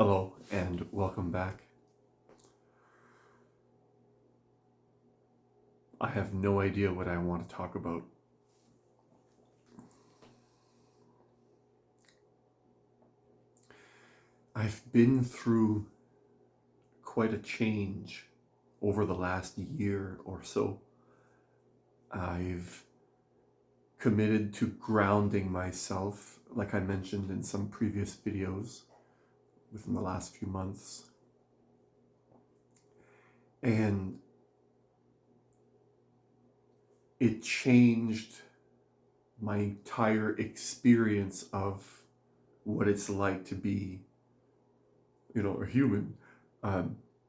Hello and welcome back. I have no idea what I want to talk about. I've been through quite a change over the last year or so. I've committed to grounding myself, like I mentioned in some previous videos within the last few months. And it changed my entire experience of what it's like to be, a human.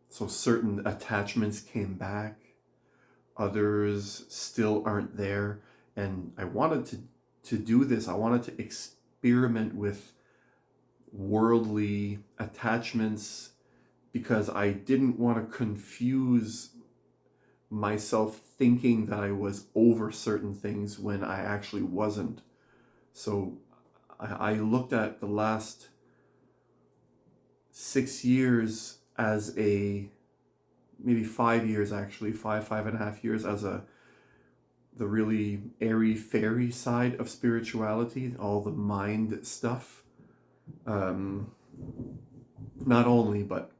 So certain attachments came back, others still aren't there. And I wanted to do this. I wanted to experiment with worldly attachments because I didn't want to confuse myself thinking that I was over certain things when I actually wasn't. So I looked at the last 6 years as maybe 5 years actually, 5.5 years as the really airy fairy side of spirituality, all the mind stuff. Not only, but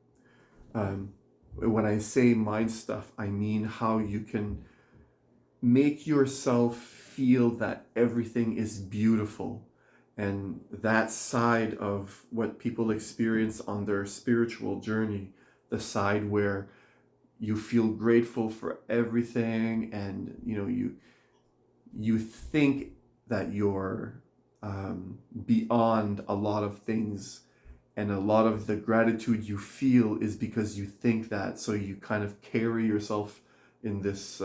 when I say mind stuff, I mean how you can make yourself feel that everything is beautiful. And that side of what people experience on their spiritual journey, the side where you feel grateful for everything, and you think that you're beyond a lot of things, and a lot of the gratitude you feel is because you think that, so you kind of carry yourself in this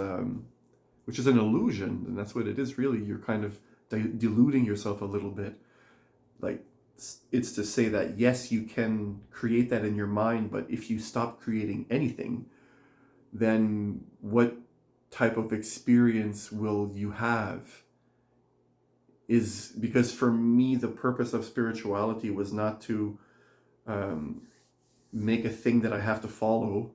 which is an illusion, and that's what it is really. You're kind of deluding yourself a little bit. Like, it's to say that yes, you can create that in your mind, but if you stop creating anything, then what type of experience will you have? Is because for me, the purpose of spirituality was not to make a thing that I have to follow,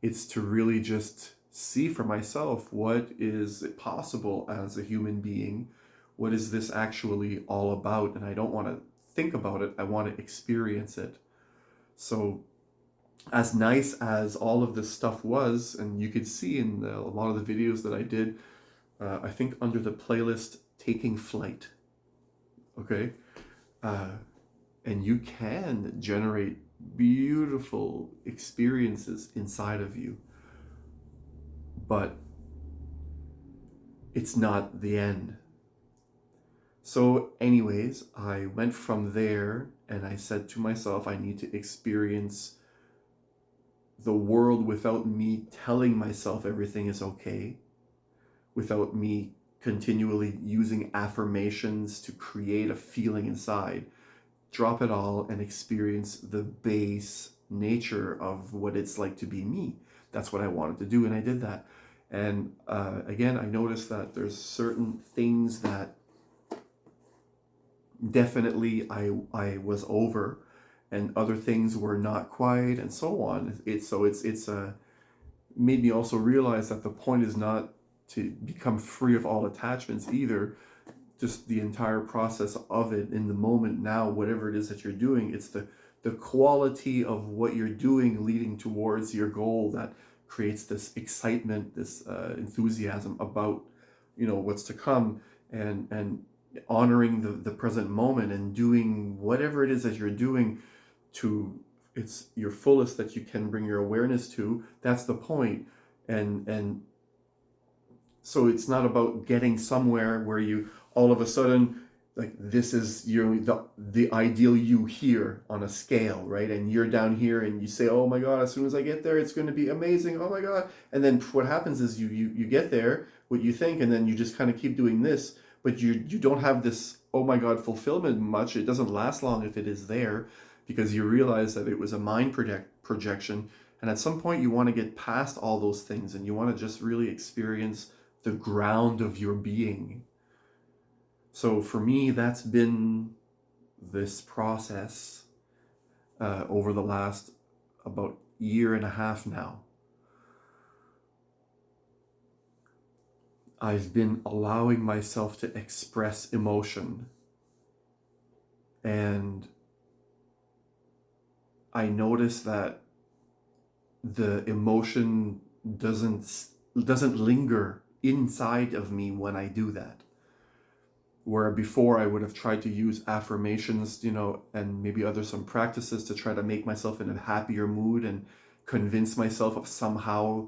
it's to really just see for myself what is possible as a human being. What is this actually all about? And I don't want to think about it, I want to experience it. So as nice as all of this stuff was, and you could see in a lot of the videos that I did, I think under the playlist Taking Flight, okay, and you can generate beautiful experiences inside of you, but it's not the end. So anyways, I went from there and I said to myself, I need to experience the world without me telling myself everything is okay, without me continually using affirmations to create a feeling inside. Drop it all and experience the base nature of what it's like to be me. That's what I wanted to do, and I did that. And again, I noticed that there's certain things that definitely I was over, and other things were not quite, and so on. It's made me also realize that the point is not to become free of all attachments either. Just the entire process of it in the moment now, whatever it is that you're doing, it's the quality of what you're doing leading towards your goal that creates this excitement, this enthusiasm about what's to come, and honoring the present moment and doing whatever it is that you're doing to it's your fullest that you can bring your awareness to. That's the point. And so it's not about getting somewhere where you all of a sudden, like, this is the ideal you here on a scale, right? And you're down here and you say, oh my God, as soon as I get there, it's going to be amazing. Oh my God. And then what happens is you get there, what you think, and then you just kind of keep doing this, but you don't have this, oh my God, fulfillment much. It doesn't last long if it is there, because you realize that it was a mind projection. And at some point you want to get past all those things and you want to just really experience the ground of your being. So for me, that's been this process. over the last about year and a half now. I've been allowing myself to express emotion, and I notice that the emotion doesn't linger inside of me when I do that. Where before I would have tried to use affirmations, and maybe some practices to try to make myself in a happier mood and convince myself of somehow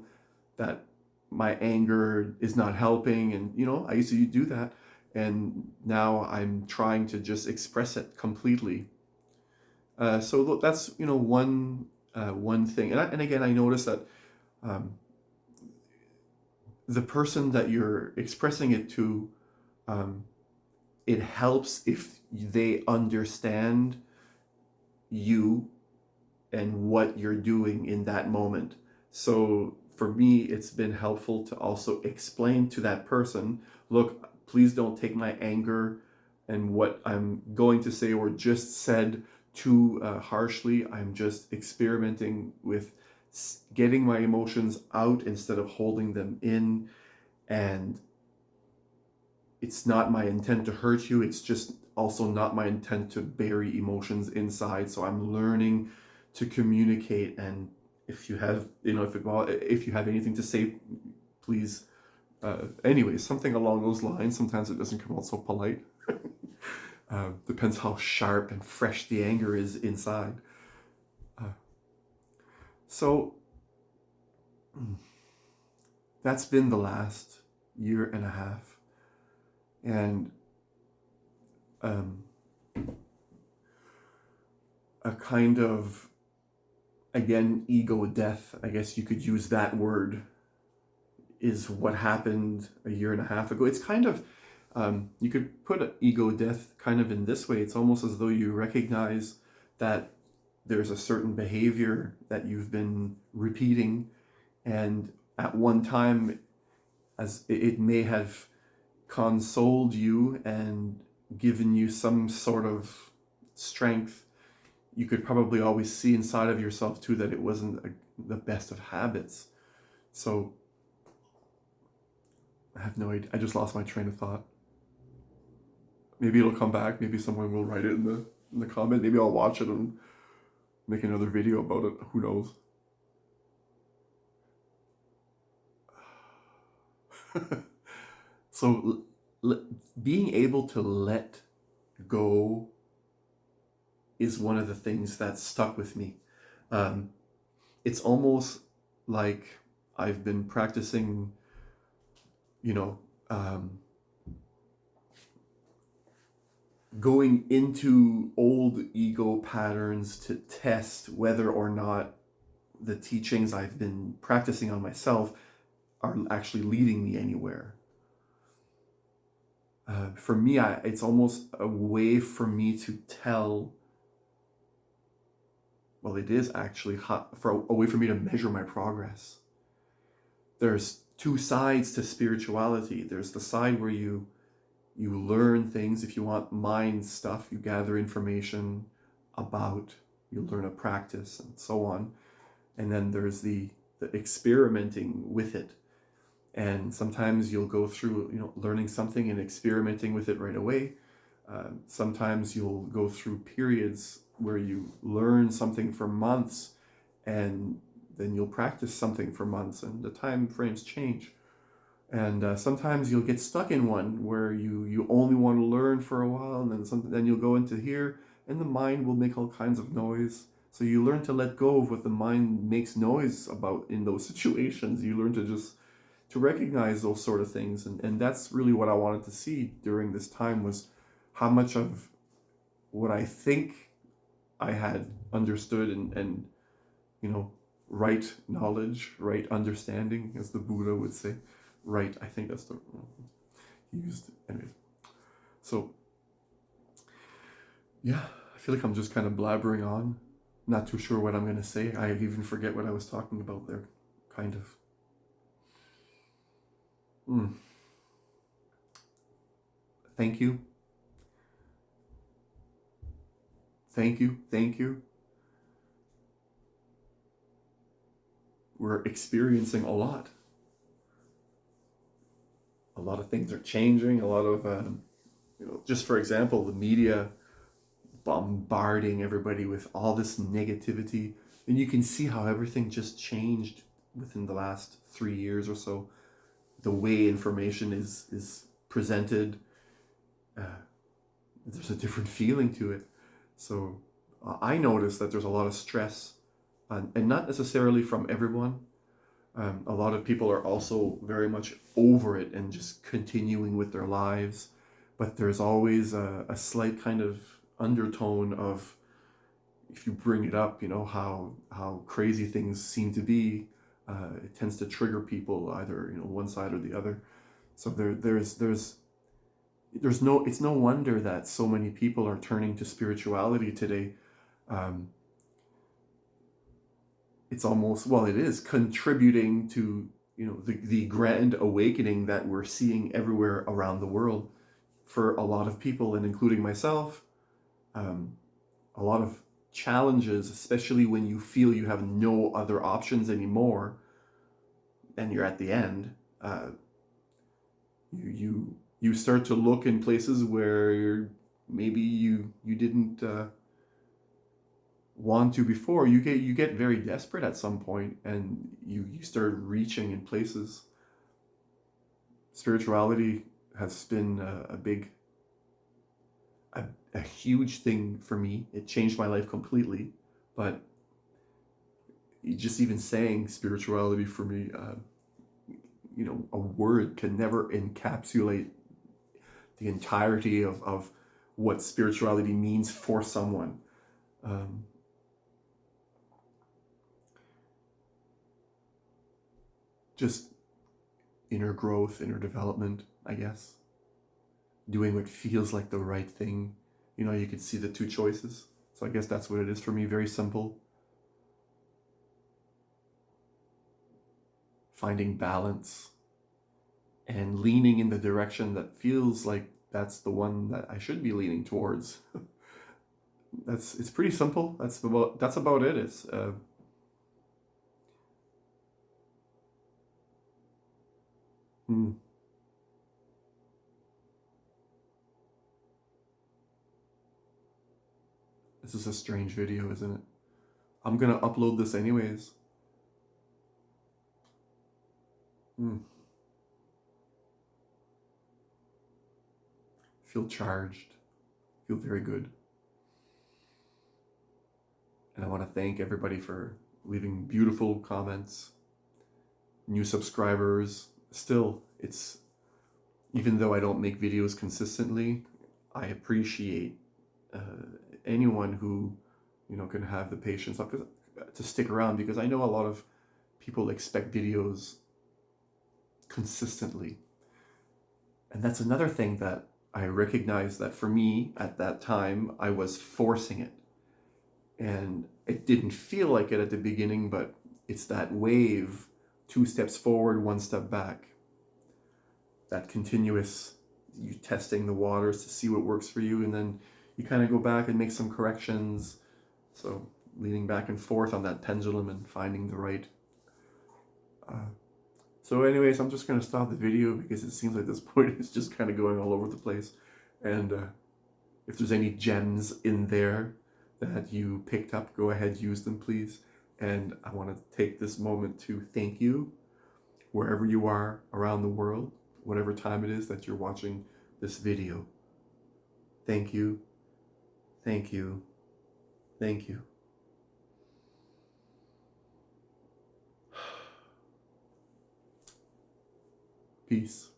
that my anger is not helping. And, I used to do that. And now I'm trying to just express it completely. So look, that's, one thing. And again, I noticed that um, the person that you're expressing it to, it helps if they understand you and what you're doing in that moment. So for me, it's been helpful to also explain to that person, look, please don't take my anger and what I'm going to say or just said too harshly. I'm just experimenting with getting my emotions out instead of holding them in. And it's not my intent to hurt you. It's just also not my intent to bury emotions inside. So I'm learning to communicate. And if you have, if you have anything to say, please. Anyways, something along those lines. Sometimes it doesn't come out so polite. Depends how sharp and fresh the anger is inside. So that's been the last year and a half. And a kind of, again, ego death, I guess you could use that word, is what happened a year and a half ago. It's kind of, you could put an ego death kind of in this way. It's almost as though you recognize that there's a certain behavior that you've been repeating, and at one time, as it may have consoled you and given you some sort of strength, you could probably always see inside of yourself too that it wasn't the best of habits. So I have no idea. I just lost my train of thought. Maybe it'll come back. Maybe someone will write it in the comment. Maybe I'll watch it and make another video about it. Who knows? So being able to let go is one of the things that stuck with me. It's almost like I've been practicing, going into old ego patterns to test whether or not the teachings I've been practicing on myself are actually leading me anywhere. For me, it's almost a way for me to tell. Well, it is actually a way for me to measure my progress. There's two sides to spirituality. There's the side where you learn things. If you want mind stuff, you gather information about, you learn a practice and so on. And then there's the experimenting with it. And sometimes you'll go through, learning something and experimenting with it right away. Sometimes you'll go through periods where you learn something for months and then you'll practice something for months, and the time frames change. And sometimes you'll get stuck in one where you only want to learn for a while, and then you'll go into here and the mind will make all kinds of noise. So you learn to let go of what the mind makes noise about in those situations. You learn to recognize those sort of things. And that's really what I wanted to see during this time, was how much of what I think I had understood and right knowledge, right understanding, as the Buddha would say. Right, I think that's the used. Anyways, so yeah, I feel like I'm just kind of blabbering on, not too sure what I'm going to say. I even forget what I was talking about there, kind of. Thank you. Thank you. Thank you. we're experiencing a lot. A lot of things are changing. A lot of, just for example, the media bombarding everybody with all this negativity. And you can see how everything just changed within the last 3 years or so. The way information is presented, there's a different feeling to it. So I noticed that there's a lot of stress, and not necessarily from everyone. A lot of people are also very much over it and just continuing with their lives. But there's always a slight kind of undertone of, if you bring it up, how crazy things seem to be, it tends to trigger people either, one side or the other. So it's no wonder that so many people are turning to spirituality today. It's almost, well, it is contributing to, the grand awakening that we're seeing everywhere around the world for a lot of people, and including myself. A lot of challenges, especially when you feel you have no other options anymore and you're at the end. You start to look in places where maybe you didn't want to before. You get very desperate at some point, and you start reaching in places. Spirituality has been a huge thing for me. It changed my life completely. But just even saying spirituality for me, a word can never encapsulate the entirety of what spirituality means for someone. Just inner growth, inner development, I guess. Doing what feels like the right thing. You could see the two choices. So I guess that's what it is for me. Very simple. Finding balance and leaning in the direction that feels like that's the one that I should be leaning towards. It's pretty simple. That's about it. It's This is a strange video, isn't it? I'm gonna upload this anyways. Feel charged. Feel very good. And I want to thank everybody for leaving beautiful comments, new subscribers. Still, even though I don't make videos consistently, I appreciate anyone who can have the patience to stick around, because I know a lot of people expect videos consistently. And that's another thing that I recognize, that for me at that time I was forcing it, and it didn't feel like it at the beginning, but it's that wave, 2 steps forward, 1 step back, that continuous, you testing the waters to see what works for you, and then you kind of go back and make some corrections. So leaning back and forth on that pendulum and finding the right. So anyways, I'm just going to stop the video because it seems like this point is just kind of going all over the place. And if there's any gems in there that you picked up, go ahead, use them, please. And I want to take this moment to thank you, wherever you are around the world, whatever time it is that you're watching this video. Thank you. Thank you. Thank you. Peace.